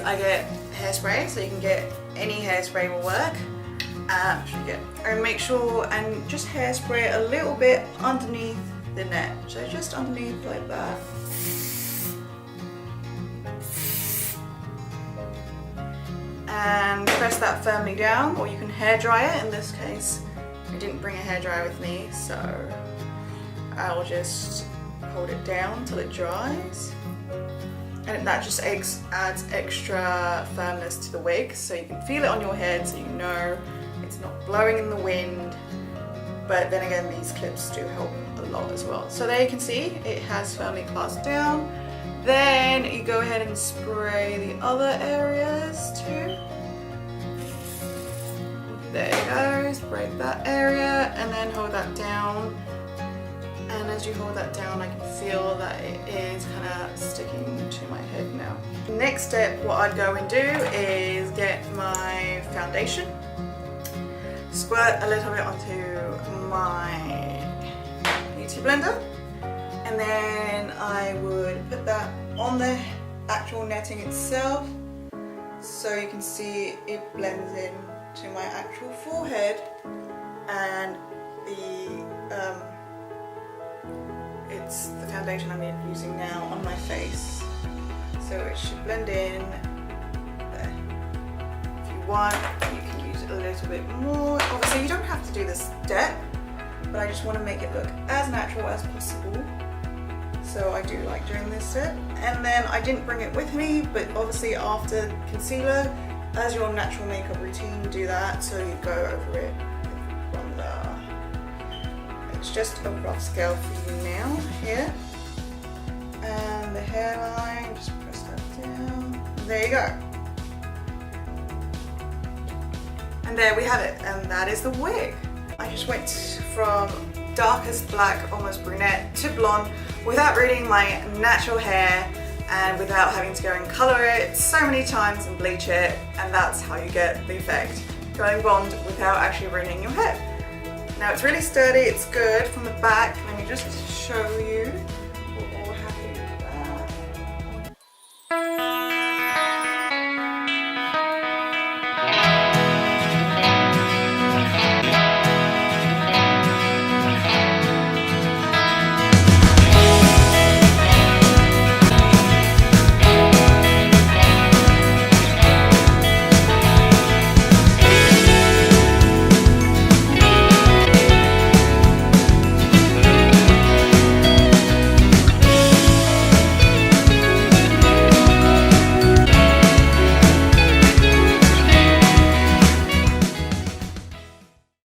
I get hairspray, so you can get any hairspray will work. And make sure and just hairspray a little bit underneath the net, so just underneath like that. And press that firmly down, or you can hair dry it. In this case, I didn't bring a hairdryer with me, so I'll just hold it down till it dries. And that just adds extra firmness to the wig, so you can feel it on your head, so you know it's not blowing in the wind. But then again, these clips do help a lot as well. So there you can see it has firmly clasped down. Then you go ahead and spray the other areas too. There you go, spray that area and then hold that down. And as you hold that down, I can feel that it is kind of sticking to my head now. Next step, what I'd go and do is get my foundation, squirt a little bit onto my beauty blender, and then I would put that on the actual netting itself, so you can see it blends in to my actual forehead, and it's the foundation I'm using now on my face, so it should blend in there. If you want, you can use it a little bit more. Obviously you don't have to do this step, but I just want to make it look as natural as possible, so I do like doing this step. And then I didn't bring it with me, but obviously after concealer, as your natural makeup routine, do that, so you go over it with bronzer. It's just a rough scale for you now here, and the hairline, just press that down. There you go. And there we have it, and that is the wig. I just went from darkest black, almost brunette, to blonde without ruining my natural hair and without having to go and colour it so many times and bleach it, and that's how you get the effect. Going blonde without actually ruining your hair. Now it's really sturdy, it's good from the back. Let me just show you. We're all happy with that.